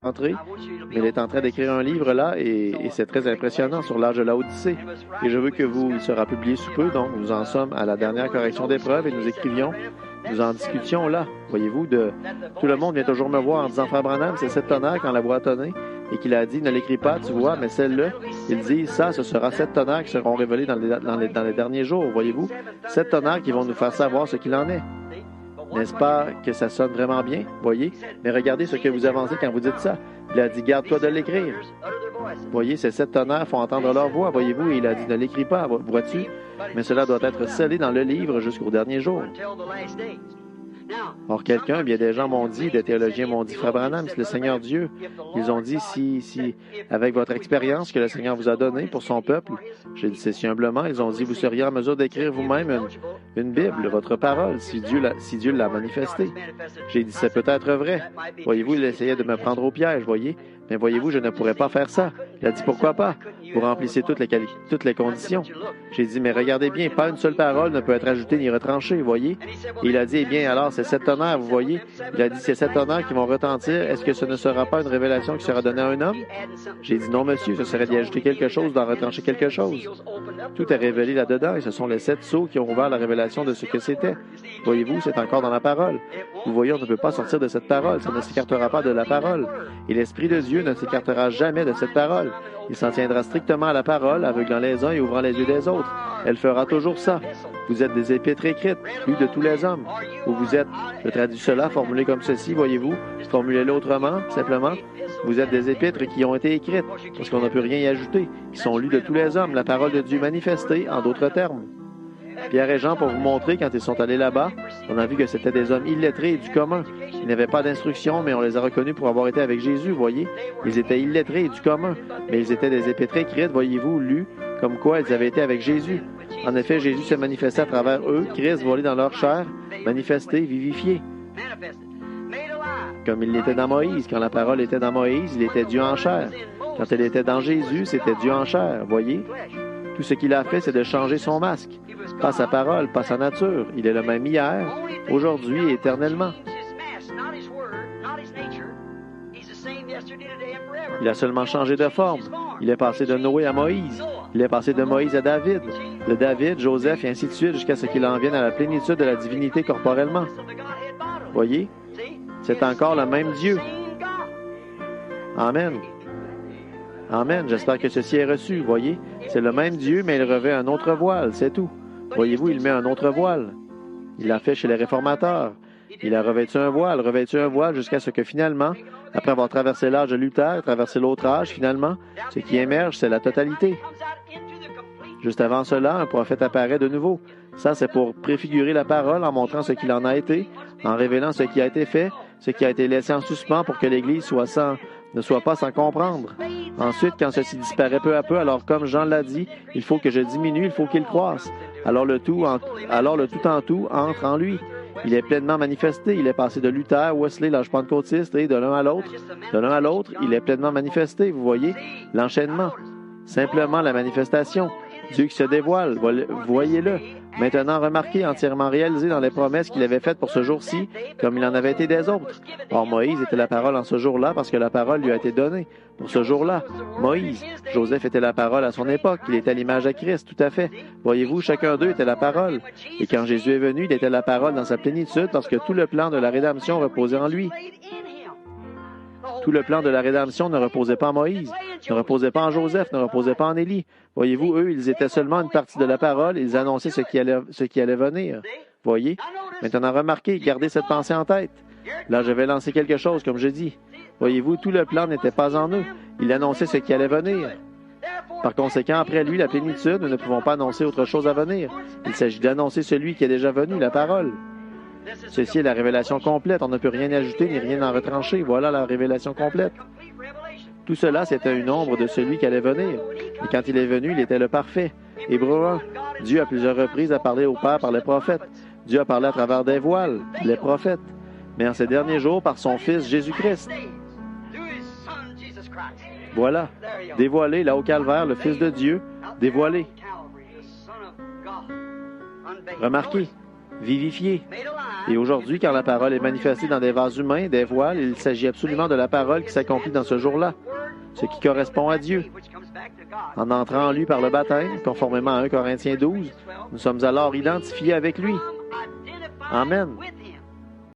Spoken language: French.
entrée, mais il est en train d'écrire un livre là et c'est très impressionnant sur l'âge de la Odyssée. Et je veux que il sera publié sous peu, donc nous en sommes à la dernière correction d'épreuve et nous en discutions là. Voyez-vous, tout le monde vient toujours me voir en disant, Frère Branham, c'est 7 tonnerres quand la voix a tonné et qu'il a dit, ne l'écris pas, tu vois, mais celle-là, il dit, ce sera 7 tonnerres qui seront révélés dans les derniers jours, voyez-vous. 7 tonnerres qui vont nous faire savoir ce qu'il en est. N'est-ce pas que ça sonne vraiment bien, voyez? Mais regardez ce que vous avancez quand vous dites ça. Il a dit, garde-toi de l'écrire. Voyez, ces 7 tonnerres font entendre leur voix, voyez-vous, et il a dit, ne l'écris pas, vois-tu? Mais cela doit être scellé dans le livre jusqu'au dernier jour. Or, bien des gens m'ont dit, des théologiens m'ont dit, Frère Branham, c'est le Seigneur Dieu. Ils ont dit, si, avec votre expérience que le Seigneur vous a donnée pour son peuple, j'ai dit ceci humblement, ils ont dit, vous seriez en mesure d'écrire vous-même une Bible, votre parole, si Dieu l'a manifestée. J'ai dit, c'est peut-être vrai. Voyez-vous, il essayait de me prendre au piège, voyez. Mais voyez-vous, je ne pourrais pas faire ça. Il a dit, pourquoi pas? Vous remplissez toutes les conditions. J'ai dit, mais regardez bien, pas une seule parole ne peut être ajoutée ni retranchée, voyez. Et il a dit, eh bien, alors, c'est 7 tonnerres, vous voyez. Il a dit, c'est 7 tonnerres qui vont retentir. Est-ce que ce ne sera pas une révélation qui sera donnée à un homme? J'ai dit, non, monsieur, ce serait d'y ajouter quelque chose, d'en retrancher quelque chose. Tout est révélé là-dedans, et ce sont les 7 sceaux qui ont ouvert la révélation de ce que c'était. Voyez-vous, c'est encore dans la parole. Vous voyez, on ne peut pas sortir de cette parole, ça ne s'écartera pas de la parole. Et l'Esprit de Dieu ne s'écartera jamais de cette parole. Il s'en tiendra strictement à la parole, aveuglant les uns et ouvrant les yeux des autres. Elle fera toujours ça. Vous êtes des épîtres écrites, lues de tous les hommes. Ou vous êtes, je traduis cela, formulé comme ceci, voyez-vous, formulez-le autrement, simplement. Vous êtes des épîtres qui ont été écrites, parce qu'on ne peut rien y ajouter, qui sont lues de tous les hommes, la parole de Dieu manifestée, en d'autres termes. Pierre et Jean, pour vous montrer, quand ils sont allés là-bas, on a vu que c'était des hommes illettrés et du commun. Ils n'avaient pas d'instruction, mais on les a reconnus pour avoir été avec Jésus, voyez. Ils étaient illettrés et du commun, mais ils étaient des épîtres écrites, voyez-vous, lus, comme quoi ils avaient été avec Jésus. En effet, Jésus se manifestait à travers eux, Christ volé dans leur chair, manifesté, vivifié. Comme il l'était dans Moïse. Quand la parole était dans Moïse, il était Dieu en chair. Quand elle était dans Jésus, c'était Dieu en chair, voyez. Tout ce qu'il a fait, c'est de changer son masque. Pas sa parole, pas sa nature. Il est le même hier, aujourd'hui et éternellement. Il a seulement changé de forme. Il est passé de Noé à Moïse. Il est passé de Moïse à David, de David, Joseph et ainsi de suite jusqu'à ce qu'il en vienne à la plénitude de la divinité corporellement. Voyez? C'est encore le même Dieu. Amen. Amen. J'espère que ceci est reçu. Voyez? C'est le même Dieu, mais il revêt un autre voile, c'est tout. Voyez-vous, il met un autre voile. Il l'a fait chez les réformateurs. Il a revêtu un voile jusqu'à ce que finalement, après avoir traversé l'âge de Luther, traversé l'autre âge, finalement, ce qui émerge, c'est la totalité. Juste avant cela, un prophète apparaît de nouveau. Ça, c'est pour préfigurer la parole en montrant ce qu'il en a été, en révélant ce qui a été fait, ce qui a été laissé en suspens pour que l'Église ne soit pas sans comprendre. Ensuite, quand ceci disparaît peu à peu, alors comme Jean l'a dit, il faut que je diminue, il faut qu'il croisse. Alors le tout en tout entre en lui. Il est pleinement manifesté. Il est passé de Luther, Wesley, l'âge pentecôtiste, et de l'un à l'autre, il est pleinement manifesté. Vous voyez l'enchaînement. Simplement la manifestation. Dieu qui se dévoile, voyez-le. Maintenant remarqué, entièrement réalisé dans les promesses qu'il avait faites pour ce jour-ci, comme il en avait été des autres. Or, Moïse était la parole en ce jour-là parce que la parole lui a été donnée. Pour ce jour-là, Moïse. Joseph était la parole à son époque. Il était l'image de Christ, tout à fait. Voyez-vous, chacun d'eux était la parole. Et quand Jésus est venu, il était la parole dans sa plénitude parce que tout le plan de la rédemption reposait en lui. Tout le plan de la rédemption ne reposait pas en Moïse, ne reposait pas en Joseph, ne reposait pas en Élie. Voyez-vous, eux, ils étaient seulement une partie de la parole, ils annonçaient ce qui allait venir. Voyez? Maintenant, remarquez, gardez cette pensée en tête. Là, je vais lancer quelque chose, comme je dis. Voyez-vous, tout le plan n'était pas en eux. Il annonçait ce qui allait venir. Par conséquent, après lui, la plénitude, nous ne pouvons pas annoncer autre chose à venir. Il s'agit d'annoncer celui qui est déjà venu, la parole. Ceci est la révélation complète. On ne peut rien ajouter ni rien en retrancher. Voilà la révélation complète. Tout cela, c'était une ombre de celui qui allait venir. Et quand il est venu, il était le parfait. Hébreux 1. Dieu, à plusieurs reprises, a parlé au Père par les prophètes. Dieu a parlé à travers des voiles, les prophètes. Mais en ces derniers jours, par son Fils Jésus-Christ. Voilà. Dévoilé, là au calvaire, le Fils de Dieu, dévoilé. Remarquez. vivifié. Et aujourd'hui, quand la parole est manifestée dans des vases humains, des voiles, il s'agit absolument de la parole qui s'accomplit dans ce jour-là, ce qui correspond à Dieu. En entrant en lui par le baptême, conformément à 1 Corinthiens 12, nous sommes alors identifiés avec lui. Amen.